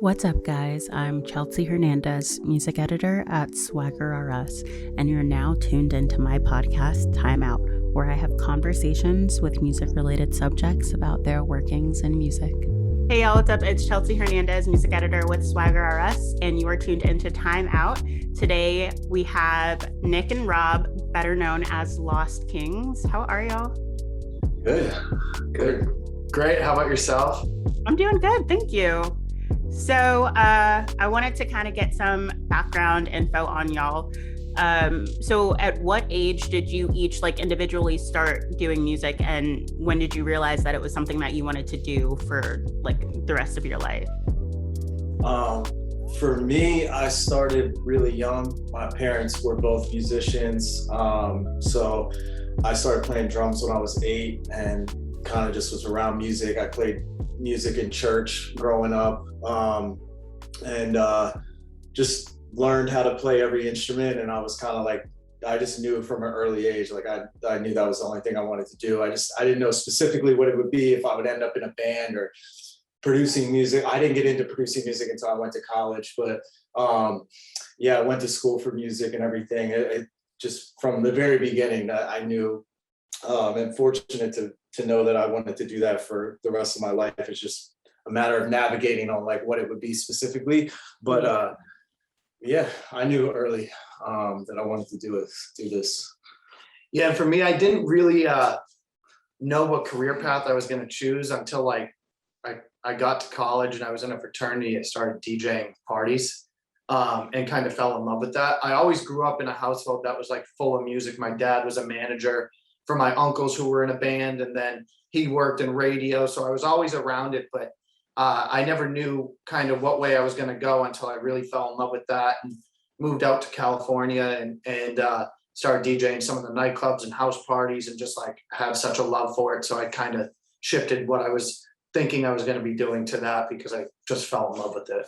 What's up, guys? I'm Chelsea Hernandez, music editor at Swagger RS, and you're now tuned into my podcast, Time Out, where I have conversations with music related subjects about their workings in music. Hey, y'all, what's up? It's Chelsea Hernandez, music editor with Swagger RS, and you are tuned into Time Out. Today, we have Nick and Rob, better known as Lost Kings. How are y'all? Good. Great. How about yourself? I'm doing good, thank you. So I wanted to kind of get some background info on y'all. So at what age did you each individually start doing music, and when did you realize that it was something that you wanted to do for the rest of your life? For me, I started really young. My parents were both musicians. So I started playing drums when I was 8 and kind of just was around music. I played music in church growing up, and just learned how to play every instrument. And I was kind of I just knew from an early age, I knew that was the only thing I wanted to do. I didn't know specifically what it would be, if I would end up in a band or producing music. I didn't get into producing music until I went to college, but yeah, I went to school for music and everything. It just from the very beginning that I knew, and fortunate to know that I wanted to do that for the rest of my life. It's just a matter of navigating on what it would be specifically. But yeah, I knew early that I wanted to do this. Yeah, and for me, I didn't really know what career path I was going to choose until I got to college and I was in a fraternity and started DJing parties, and kind of fell in love with that. I always grew up in a household that was full of music. My dad was a manager for my uncles who were in a band, and then he worked in radio. So I was always around it, but I never knew kind of what way I was going to go until I really fell in love with that and moved out to California and started DJing some of the nightclubs and house parties, and just had such a love for it. So I kind of shifted what I was thinking I was going to be doing to that because I just fell in love with it.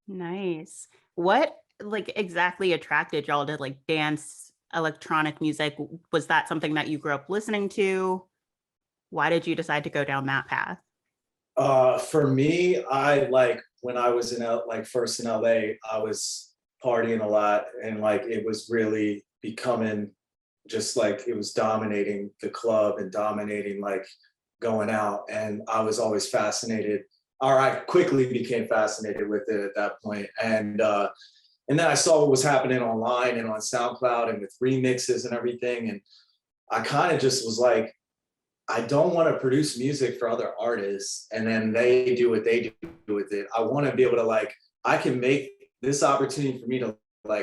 Nice. What exactly attracted y'all to dance, electronic music? Was that something that you grew up listening to? Why did you decide to go down that path? For me, I when I was first in LA, I was partying a lot, and it was really becoming just it was dominating the club and dominating going out. And I was always fascinated, or I quickly became fascinated with it at that point. And then I saw what was happening online and on SoundCloud and with remixes and everything. And I kind of just was I don't want to produce music for other artists and then they do what they do with it. I want to be able to I can make this opportunity for me to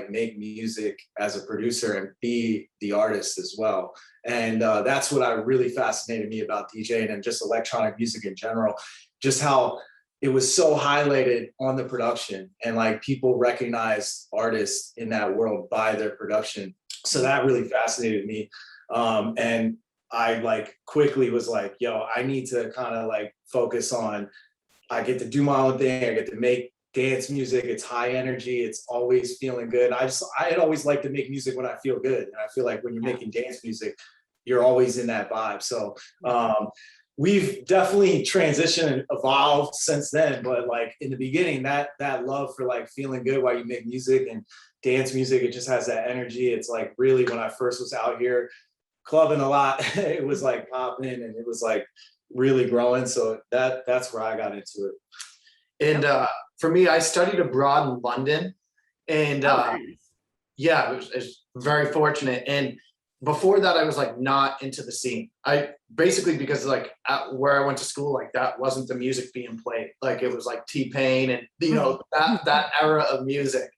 make music as a producer and be the artist as well. And that's what really fascinated me about DJing and just electronic music in general, just how it was so highlighted on the production, and people recognize artists in that world by their production. So that really fascinated me. And I quickly was yo, I need to kind of focus on, I get to do my own thing. I get to make dance music. It's high energy. It's always feeling good. I had always liked to make music when I feel good. And I feel when you're making dance music, you're always in that vibe. So we've definitely transitioned and evolved since then. But in the beginning, that love for feeling good while you make music and dance music, it just has that energy. It's really when I first was out here clubbing a lot, it was popping and it was really growing. So that's where I got into it. And for me, I studied abroad in London, and yeah, it was very fortunate. And before that, I was not into the scene. I basically, because at where I went to school, that wasn't the music being played. It was T-Pain and that era of music.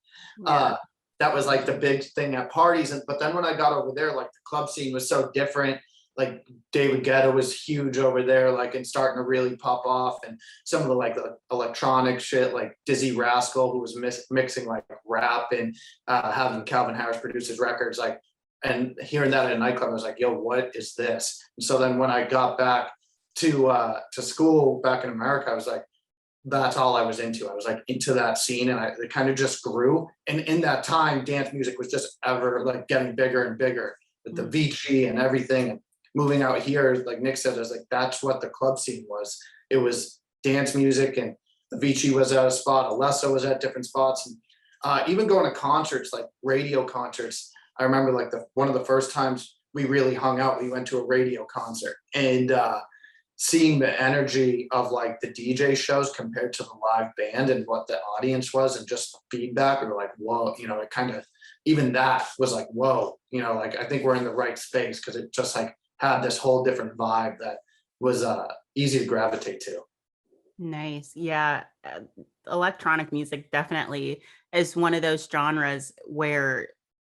Yeah. That was the big thing at parties. But then when I got over there, the club scene was so different. David Guetta was huge over there, and starting to really pop off. And some of the electronic shit, Dizzy Rascal, who was mixing rap and having Calvin Harris produce his records, and hearing that in a nightclub, I was yo, what is this? And so then when I got back to school back in America, I was that's all I was into. I was into that scene, and it kind of just grew. And in that time, dance music was just ever getting bigger and bigger with the Vici and everything. And moving out here, like Nick said, is that's what the club scene was. It was dance music and Avicii was at a spot, Alesso was at different spots, and even going to concerts, like radio concerts. I remember like one of the first times we really hung out, we went to a radio concert, and seeing the energy of like the DJ shows compared to the live band and what the audience was and just the feedback, we were like, whoa, you know, it kind of, even that was like, whoa, you know, like I think we're in the right space, because it just like had this whole different vibe that was easy to gravitate to. Nice. Yeah. Electronic music definitely is one of those genres where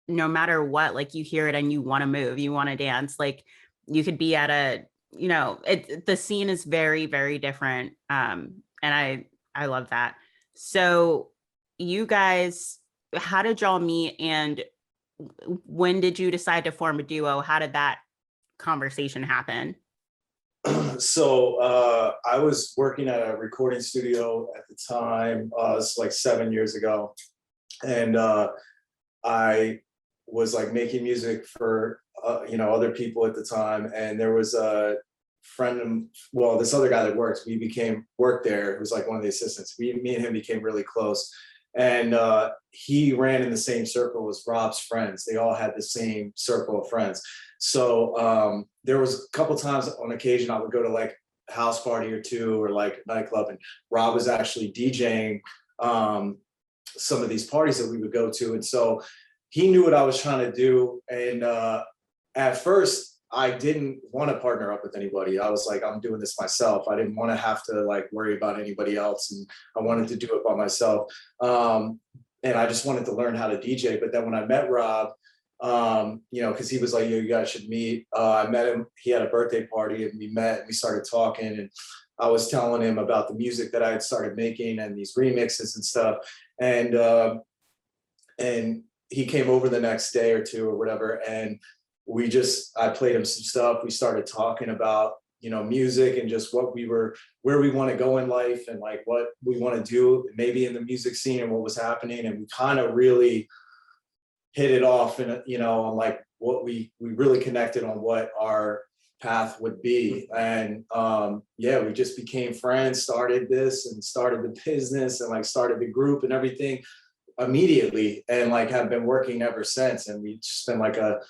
no matter what, like you hear it and you want to move, you want to dance. Like you could be at a, you know, the scene is very, very different. And I love that. So you guys, how did y'all meet, and when did you decide to form a duo? How did that conversation happen? So I was working at a recording studio at the time. It's like 7 years ago, and I was like making music for you know, other people at the time. And there was a friend of, well, this other guy that works. We worked there. It was like one of the assistants. Me and him became really close, and he ran in the same circle as Rob's friends. They all had the same circle of friends. So there was a couple times on occasion I would go to like a house party or two, or like a nightclub, and Rob was actually DJing some of these parties that we would go to. And so he knew what I was trying to do. And at first I didn't want to partner up with anybody. I was like, I'm doing this myself. I didn't want to have to like worry about anybody else. And I wanted to do it by myself. And I just wanted to learn how to DJ. But then when I met Rob, you know, because he was like, yo, you guys should meet. I met him. He had a birthday party, and we met and we started talking, and I was telling him about the music that I had started making and these remixes and stuff. And he came over the next day or two or whatever, and I played him some stuff. We started talking about, you know, music and just where we want to go in life, and like what we want to do maybe in the music scene and what was happening. And we kind of really hit it off, and you know, on like what we really connected on what our path would be. And yeah, we just became friends, started this and started the business and like started the group and everything immediately, and like have been working ever since. And we've just been like a,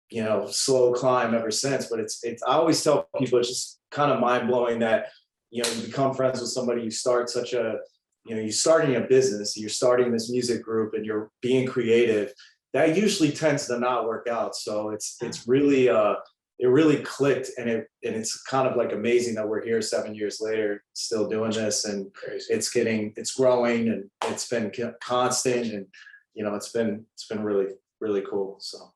you know, slow climb ever since. But it's I always tell people, it's just kind of mind-blowing that, you know, you become friends with somebody, you start such a, you know, you're starting a business, you're starting this music group, and you're being creative. That usually tends to not work out. So it's really it really clicked, and it's kind of like amazing that we're here 7 years later still doing this. And it's growing, and it's been constant, and you know, it's been really, really cool. So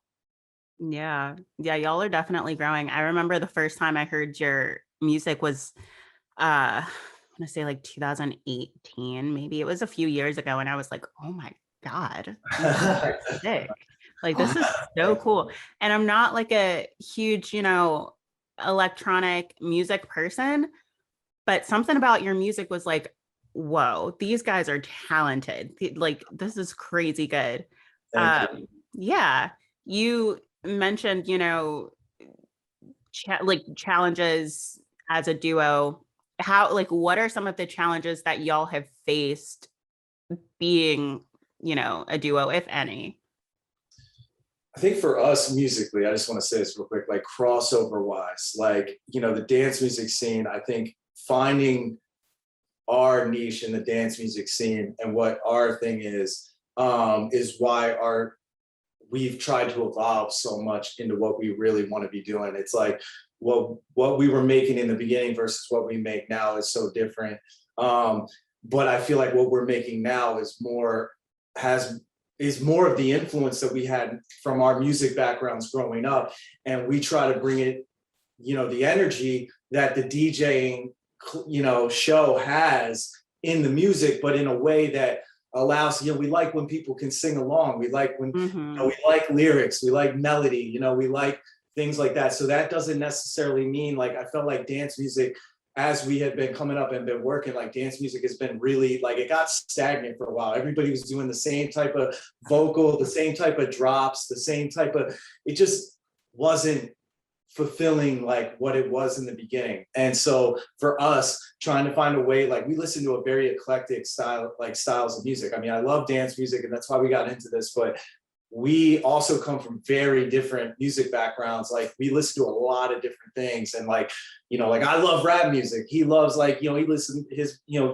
Yeah. Yeah, y'all are definitely growing. I remember the first time I heard your music was I'm gonna say like 2018, maybe. It was a few years ago, and I was like, oh my God, you guys are sick. Like this is so cool. And I'm not like a huge, you know, electronic music person, but something about your music was like, whoa, these guys are talented. Like this is crazy good. thank you. Yeah. You mentioned, you know, like challenges as a duo. How, like, what are some of the challenges that y'all have faced being, you know, a duo, if any? I think for us musically, I just want to say this real quick, like crossover wise, like, you know, the dance music scene, I think finding our niche in the dance music scene and what our thing is why we've tried to evolve so much into what we really want to be doing. It's like, well, what we were making in the beginning versus what we make now is so different. But I feel like what we're making now is more of the influence that we had from our music backgrounds growing up. And we try to bring it, you know, the energy that the DJing, you know, show has in the music, but in a way that allows, you know, we like when people can sing along. We like when, you know, we like lyrics, we like melody, you know, we like things like that. So that doesn't necessarily mean, like, I felt like dance music, as we had been coming up and been working, like dance music has been really, like, it got stagnant for a while. Everybody was doing the same type of vocal, the same type of drops, the same type of, it just wasn't fulfilling like what it was in the beginning. And so for us, trying to find a way, like we listen to a very eclectic styles of music. I mean, I love dance music and that's why we got into this, but we also come from very different music backgrounds. Like we listen to a lot of different things. And like, like I love rap music. He loves like, he listened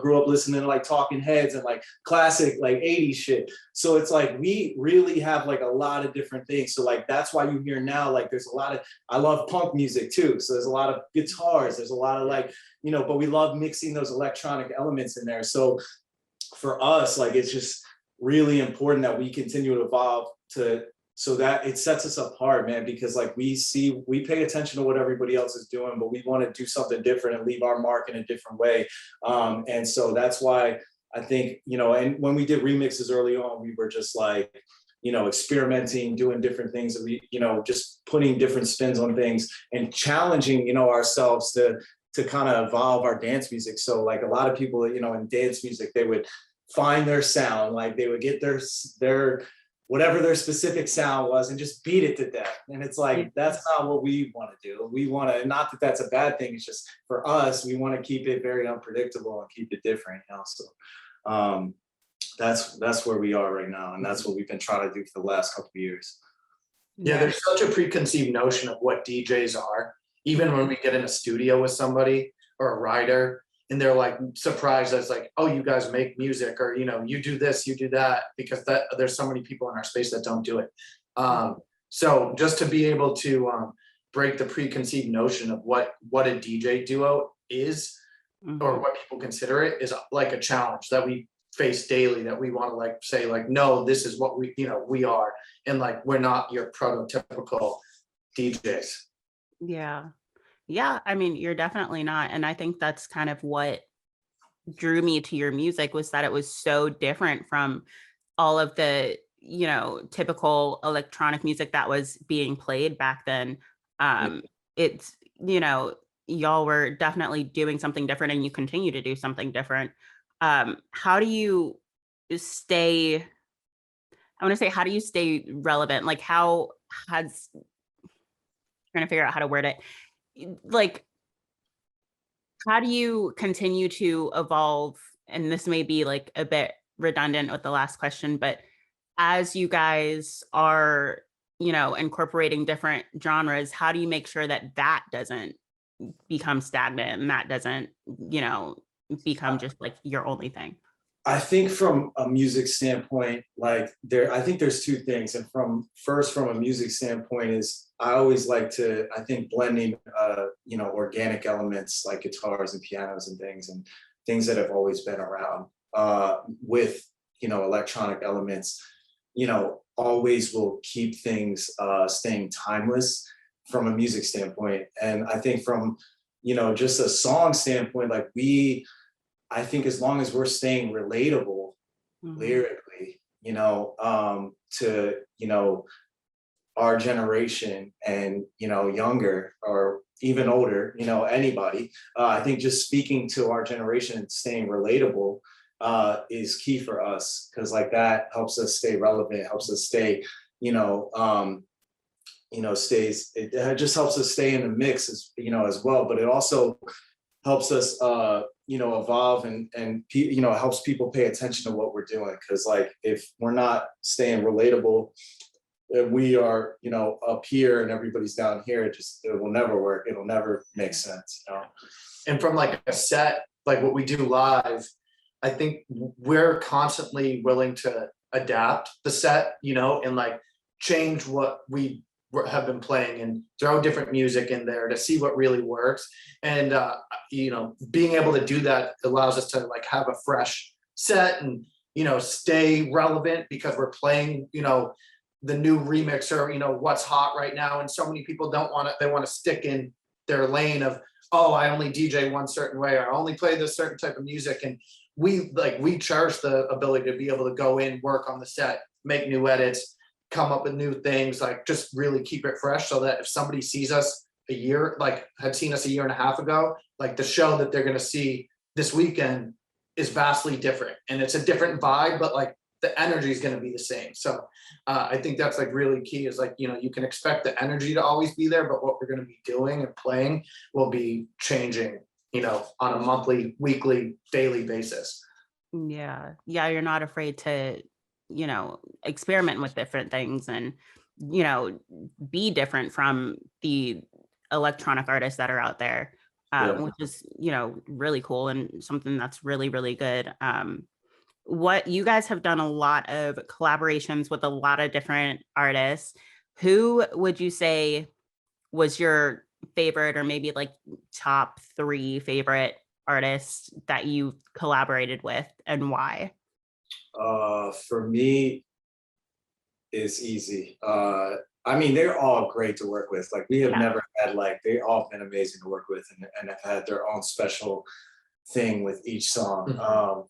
grew up listening to like Talking Heads and like classic, like 80s shit. So it's like, we really have like a lot of different things. So like, that's why you hear now, like there's a lot of, I love punk music too. So there's a lot of guitars, there's a lot of like, but we love mixing those electronic elements in there. So for us, like, it's just really important that we continue to evolve so that it sets us apart, man, because like we pay attention to what everybody else is doing, but we want to do something different and leave our mark in a different way. And so that's why I think, and when we did remixes early on, we were just like, experimenting, doing different things, and we, just putting different spins on things and challenging, ourselves to kind of evolve our dance music. So like a lot of people, in dance music, they would find their sound, like they would get their whatever their specific sound was and just beat it to death. And it's like, that's not what we want to do. We want to, not that that's a bad thing. It's just for us, we want to keep it very unpredictable and keep it different. So that's where we are right now. And that's what we've been trying to do for the last couple of years. Yeah, there's such a preconceived notion of what DJs are. Even when we get in a studio with somebody or a writer, and they're like surprised as like, oh, you guys make music, or you do this, you do that, because there's so many people in our space that don't do it. So just to be able to break the preconceived notion of what a DJ duo is, or what people consider it, is like a challenge that we face daily, that we want to like say like, no, this is what we are, and like we're not your prototypical DJs. Yeah, I mean, you're definitely not. And I think that's kind of what drew me to your music, was that it was so different from all of the, typical electronic music that was being played back then. It's, y'all were definitely doing something different, and you continue to do something different. How do you stay, how do you stay relevant? Like trying to figure out how to word it. Like, how do you continue to evolve? And this may be like a bit redundant with the last question, but as you guys are, incorporating different genres, how do you make sure that doesn't become stagnant and that doesn't, become just like your only thing? I think from a music standpoint, I think there's two things. And from a music standpoint is, I always like to, I think blending, organic elements like guitars and pianos and things that have always been around with, electronic elements, always will keep things staying timeless from a music standpoint. And I think from, just a song standpoint, I think as long as we're staying relatable lyrically, to, our generation and, younger or even older, anybody, I think just speaking to our generation and staying relatable is key for us. Cause like that helps us stay relevant, helps us stay, it just helps us stay in the mix as well. But it also helps us, evolve and helps people pay attention to what we're doing. Cause if we're not staying relatable, we are, up here and everybody's down here, it will never work. It'll never make sense. And from a set, like what we do live, I think we're constantly willing to adapt the set, and change what we have been playing and throw different music in there to see what really works. And being able to do that allows us to have a fresh set and stay relevant, because we're playing the new remix, or what's hot right now. And so many people they want to stick in their lane of, oh, I only DJ one certain way, or I only play this certain type of music. And we cherish the ability to be able to go in, work on the set, make new edits, come up with new things, just really keep it fresh, so that if somebody sees us had seen us a year and a half ago, the show that they're going to see this weekend is vastly different, and it's a different vibe, but the energy is going to be the same. So I think that's like really key, is like, you know, you can expect the energy to always be there, but what we're going to be doing and playing will be changing, you know, on a monthly, weekly, daily basis. Yeah. Yeah. You're not afraid to, you know, experiment with different things and, you know, be different from the electronic artists that are out there, Yeah. which is, you know, really cool and something that's really, really good. What you guys have done a lot of collaborations with a lot of different artists. Who would you say was your favorite, or maybe like top 3 favorite artists that you collaborated with, and why? For me, it's easy. I mean, they're all great to work with. Like we have Yeah. never had like they all been amazing to work with, and have had their own special thing with each song.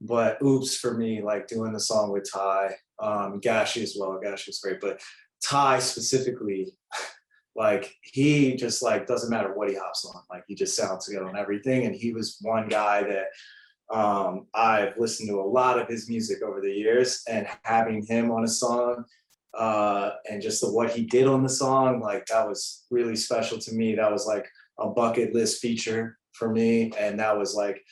But Oops for me, like doing the song with Ty, Gashi as well. Gashi is great, but Ty specifically, like he just like doesn't matter what he hops on, like he just sounds good on everything. And he was one guy that I've listened to a lot of his music over the years, and having him on a song and just what he did on the song, like that was really special to me. That was like a bucket list feature for me, and that was like,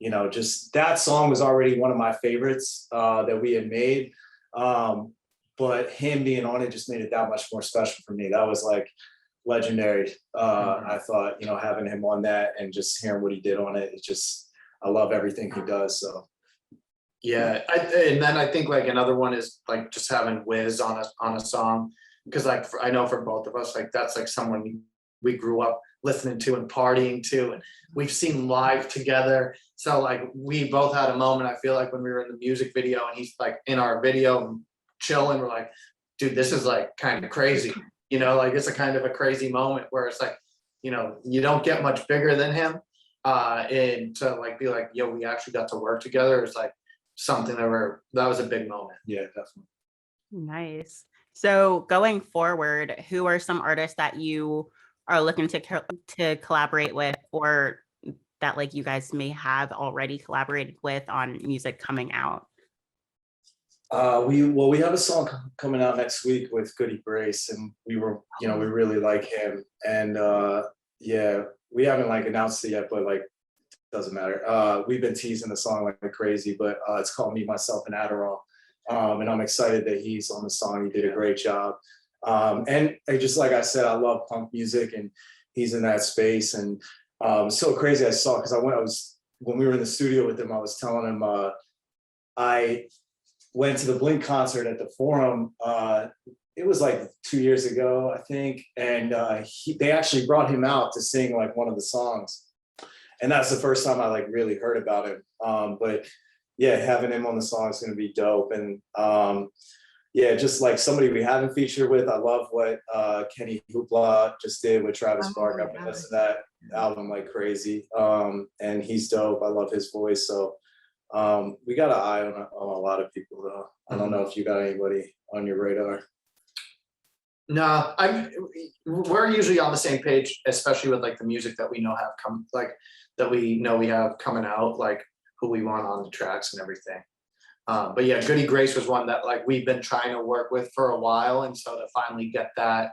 you know, just that song was already one of my favorites that we had made, but him being on it just made it that much more special for me. That was like legendary. I thought, you know, having him on that and just hearing what he did on it, it just, I love everything he does. So yeah, and then I think like another one is like just having Wiz on a song, because like I know for both of us, like that's like someone we grew up listening to and partying to, and we've seen live together. So like we both had a moment, I feel like, when we were in the music video and he's like in our video chilling, we're like, dude, this is like kind of crazy, you know, like it's a kind of a crazy moment where it's like, you know, you don't get much bigger than him. And to like be like, yo, we actually got to work together, is like something that was a big moment. yeah, definitely. Nice. So going forward, who are some artists that you are looking to collaborate with, or that like you guys may have already collaborated with on music coming out? We have a song coming out next week with Goody Grace, and we really like him, and yeah, we haven't like announced it yet, but like doesn't matter. We've been teasing the song like crazy, but it's called Me, Myself, and Adderall, and I'm excited that he's on the song. He did a great job, and just like I said, I love punk music, and he's in that space, and it's so crazy. I saw, because when we were in the studio with him, I was telling him I went to the Blink concert at the Forum. It was like 2 years ago, I think, and they actually brought him out to sing like one of the songs, and that's the first time I like really heard about him. But yeah, having him on the song is going to be dope, and yeah, just like somebody we haven't featured with. I love what Kenny Hoopla just did with Travis Barker. I've been listening to that album like crazy, and he's dope. I love his voice, so. We got an eye on a lot of people though. I don't know if you got anybody on your radar. No, we're usually on the same page, especially with like the music that we know we have coming out, like who we want on the tracks and everything. But yeah, Goody Grace was one that like we've been trying to work with for a while, and so to finally get that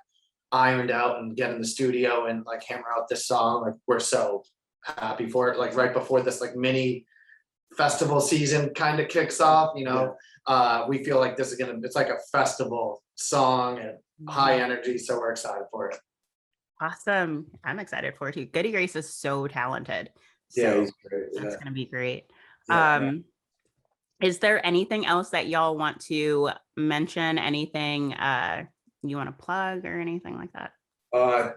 ironed out and get in the studio and like hammer out this song, like we're so happy for it. Like right before this like mini festival season kind of kicks off, you know, we feel like this is it's like a festival song and high energy, so we're excited for it. Awesome. I'm excited for it too. Goody Grace is so talented. So Yeah, he's great. that's gonna be great. Yeah. Is there anything else that y'all want to mention? Anything you want to plug or anything like that?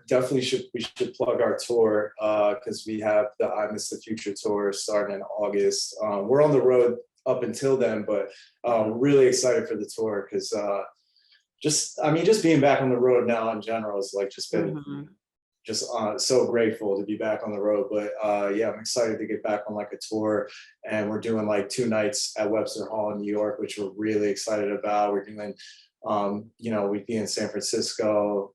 Definitely we should plug our tour, because we have the I Miss the Future tour starting in August. We're on the road up until then, but really excited for the tour, because just being back on the road now in general has like just been so grateful to be back on the road. But yeah, I'm excited to get back on like a tour, and we're doing like 2 nights at Webster Hall in New York, which we're really excited about. We're doing we'd be in San Francisco,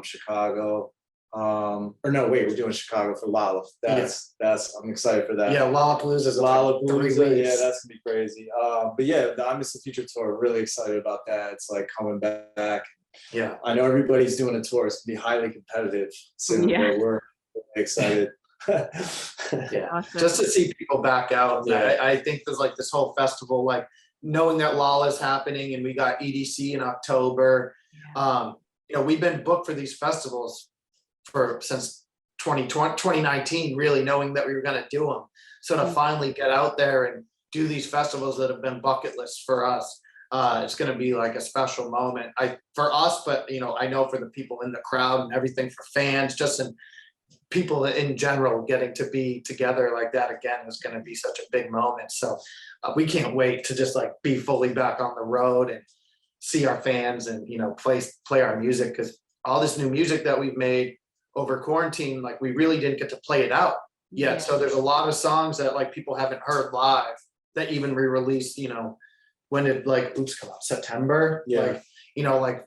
Chicago, Or no, wait, we're doing Chicago for Lolla. That's I'm excited for that. Yeah, Lollapalooza is like 3 weeks. Yeah, that's gonna be crazy. But yeah, the I Miss the Future tour, really excited about that. It's like coming back. Yeah, I know everybody's doing a tour. It's gonna be highly competitive soon, but we're really excited. yeah. Awesome. Just to see people back out. Yeah. I think there's like this whole festival, like knowing that Lolla's happening and we got EDC in October. You know, we've been booked for these festivals since 2019, really knowing that we were going to do them. So to finally get out there and do these festivals that have been bucket lists for us, it's going to be like a special moment. For us, but you know, I know for the people in the crowd and everything, for fans, just in people in general, getting to be together like that again is going to be such a big moment. So we can't wait to just like be fully back on the road and see our fans and, you know, play our music, because all this new music that we've made over quarantine, like we really didn't get to play it out yet. Yeah. So there's a lot of songs that like people haven't heard live that even re-released, you know, when did like Oops come out? September? Yeah. Like, you know, like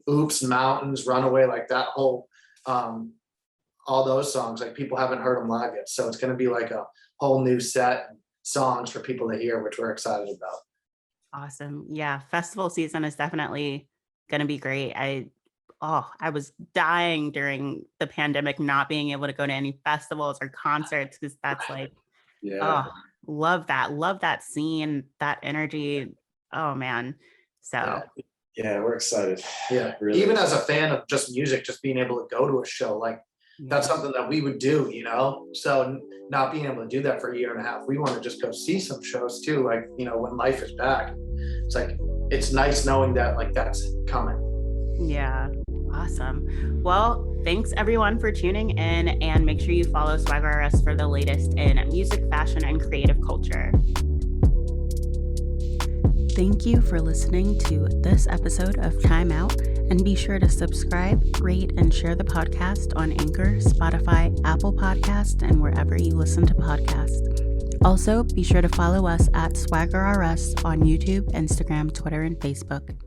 Oops, Mountains, Runaway, like that whole, all those songs, like people haven't heard them live yet. So it's going to be like a whole new set of songs for people to hear, which we're excited about. Awesome. Yeah. Festival season is definitely going to be great. I was dying during the pandemic, not being able to go to any festivals or concerts, because that's like, love that scene, that energy. Oh man. So yeah, we're excited. Yeah. Really Even excited. as a fan of just music, just being able to go to a show, like that's something that we would do, you know? So not being able to do that for a year and a half, we want to just go see some shows too. Like, you know, when life is back, it's like, it's nice knowing that like that's coming. Yeah. Awesome. Well, thanks everyone for tuning in, and make sure you follow Swagger RS for the latest in music, fashion, and creative culture. Thank you for listening to this episode of Time Out, and be sure to subscribe, rate, and share the podcast on Anchor, Spotify, Apple Podcast, and wherever you listen to podcasts. Also, be sure to follow us at Swagger RS on YouTube, Instagram, Twitter, and Facebook.